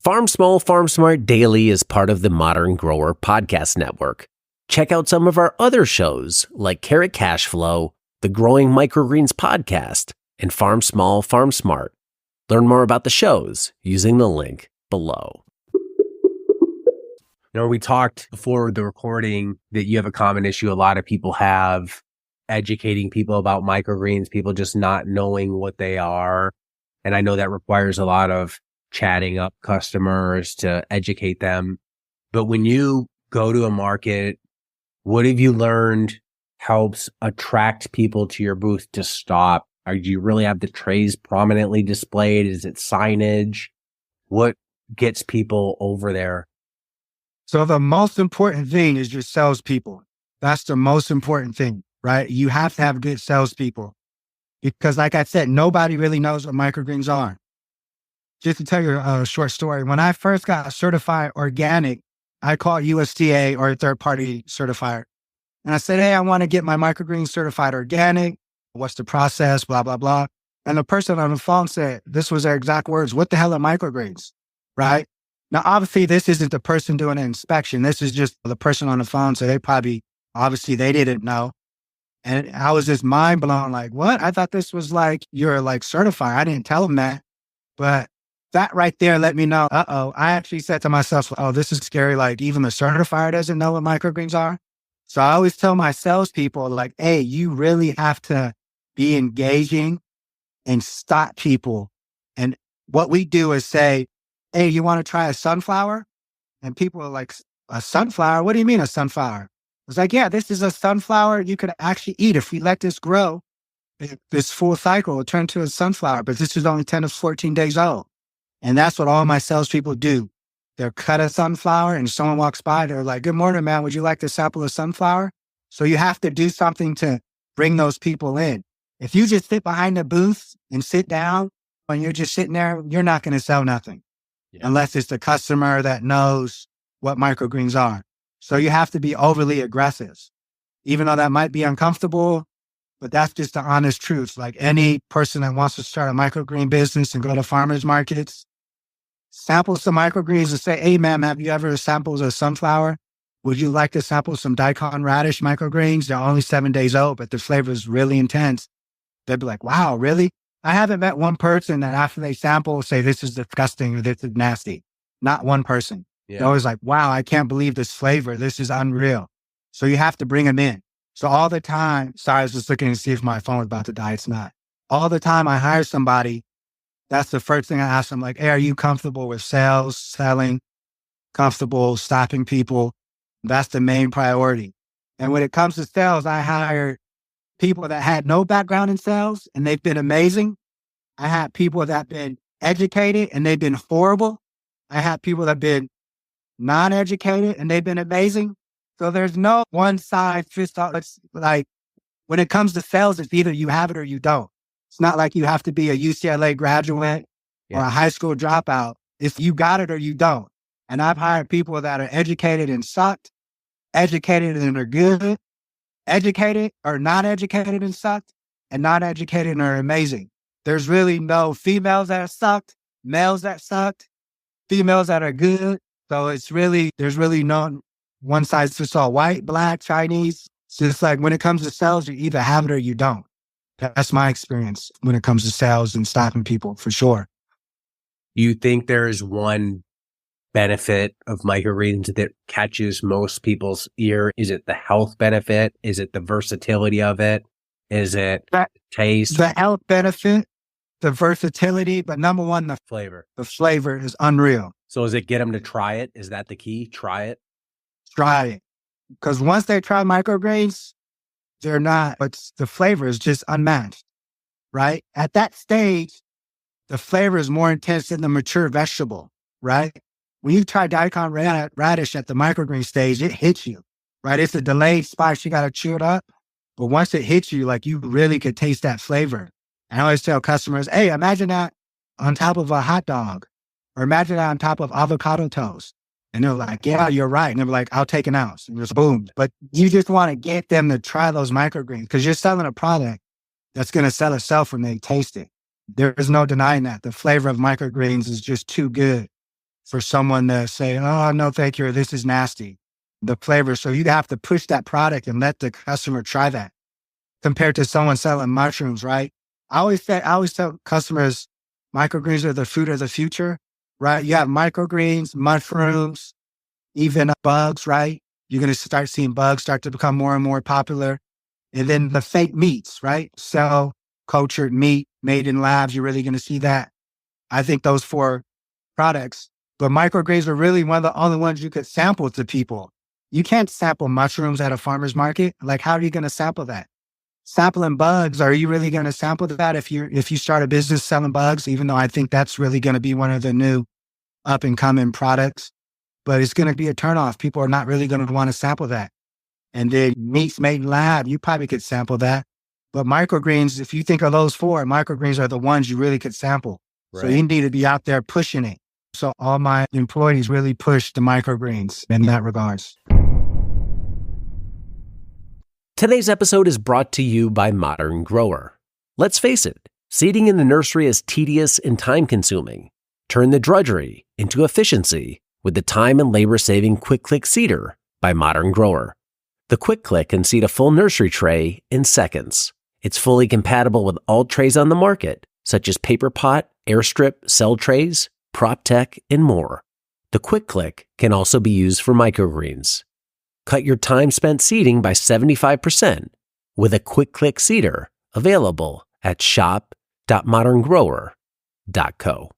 Farm Small, Farm Smart Daily is part of the Modern Grower Podcast Network. Check out some of our other shows like Carrot Cash Flow, the Growing Microgreens Podcast, and Farm Small, Farm Smart. Learn more about the shows using the link below. We talked before the recording that you have a common issue a lot of people have, educating people about microgreens, people just not knowing what they are. And I know that requires a lot of chatting up customers to educate them. But when you go to a market, what have you learned helps attract people to your booth to stop? Do you really have the trays prominently displayed? Is it signage? What gets people over there? So the most important thing is your salespeople. That's the most important thing, right? You have to have good salespeople because like I said, nobody really knows what microgreens are. Just to tell you a short story, when I first got certified organic, I called USDA or a third-party certifier. And I said, hey, I want to get my microgreens certified organic. What's the process? Blah, blah, blah. And the person on the phone said, this was their exact words, what the hell are microgreens, right? Now, obviously, this isn't the person doing an inspection. This is just the person on the phone. So obviously, they didn't know. And I was just mind blown, like, what? I thought this was like, you're like certified. I didn't tell them that. But that right there let me know, I actually said to myself, oh, this is scary. Like, even the certifier doesn't know what microgreens are. So I always tell my salespeople, like, hey, you really have to be engaging and stop people. And what we do is say, hey, you want to try a sunflower? And people are like, a sunflower? What do you mean a sunflower? It's like, yeah, this is a sunflower you could actually eat. If we let this grow, this full cycle will turn to a sunflower, but this is only 10 to 14 days old. And that's what all my salespeople do. They'll cut a sunflower and someone walks by, they're like, good morning, man. Would you like to sample a sunflower? So you have to do something to bring those people in. If you just sit behind the booth and sit down, when you're just sitting there, you're not going to sell nothing. Unless it's the customer that knows what microgreens are. So you have to be overly aggressive, even though that might be uncomfortable, but that's just the honest truth. Like any person that wants to start a microgreen business and go to farmers markets, sample some microgreens and say, hey, ma'am, have you ever sampled a sunflower? Would you like to sample some daikon radish microgreens? They're only 7 days old, but the flavor is really intense. They'd be like, wow, really? I haven't met one person that after they sample say this is disgusting or this is nasty. Not one person. Yeah. They're always like, wow, I can't believe this flavor. This is unreal. So you have to bring them in. So all the time, sorry, I was just looking to see if my phone was about to die. It's not. All the time I hire somebody, that's the first thing I ask them, like, hey, are you comfortable with sales, selling, comfortable stopping people? That's the main priority. And when it comes to sales, I hire people that had no background in sales and they've been amazing. I had people that have been educated and they've been horrible. I had people that have been non-educated and they've been amazing. So there's no one size fits all. It's like when it comes to sales, it's either you have it or you don't. It's not like you have to be a UCLA graduate or a high school dropout. It's you got it or you don't. And I've hired people that are educated and sucked, educated and are good, educated or not educated and sucked, and not educated and are amazing. There's really no females that are sucked, males that sucked, females that are good. So there's really no one size fits all, white, black, Chinese. It's just like when it comes to sales, you either have it or you don't. That's my experience when it comes to sales and stopping people for sure. You think there is one benefit of microgreens that catches most people's ear? Is it the health benefit? Is it the versatility of it? Is it taste? The health benefit, the versatility, but number one, the flavor. The flavor is unreal. So is it get them to try it? Is that the key? Try it? Try it. Because once they try microgreens, but the flavor is just unmatched, right? At that stage, the flavor is more intense than the mature vegetable, right? When you try daikon radish at the microgreen stage, it hits you, right? It's a delayed spice. You got to chew it up. But once it hits you, like you really could taste that flavor. And I always tell customers, hey, imagine that on top of a hot dog or imagine that on top of avocado toast. And they're like, yeah, you're right. And they're like, I'll take an ounce. And just boom. But you just want to get them to try those microgreens because you're selling a product that's going to sell itself when they taste it. There is no denying that. The flavor of microgreens is just too good for someone to say, oh, no, thank you, this is nasty, the flavor. So you have to push that product and let the customer try that compared to someone selling mushrooms, right? I always tell customers, microgreens are the food of the future, right? You have microgreens, mushrooms, even bugs, right? You're going to start seeing bugs start to become more and more popular. And then the fake meats, right? Cell cultured meat made in labs. You're really going to see that. I think those four products, but microgreens are really one of the only ones you could sample to people. You can't sample mushrooms at a farmer's market. Like, how are you going to sample that? Sampling bugs, are you really going to sample that if you start a business selling bugs? Even though I think that's really going to be one of the new up and coming products, but it's going to be a turnoff. People are not really going to want to sample that. And then meats made in lab, you probably could sample that. But microgreens, if you think of those four, microgreens are the ones you really could sample. Right. So you need to be out there pushing it. So all my employees really push the microgreens in that regards. Today's episode is brought to you by Modern Grower. Let's face it, seeding in the nursery is tedious and time-consuming. Turn the drudgery into efficiency with the time and labor-saving Quick Click Seeder by Modern Grower. The Quick Click can seed a full nursery tray in seconds. It's fully compatible with all trays on the market, such as paper pot, airstrip, cell trays, prop tech, and more. The Quick Click can also be used for microgreens. Cut your time spent seeding by 75% with a Quick Click Seeder available at shop.moderngrower.co.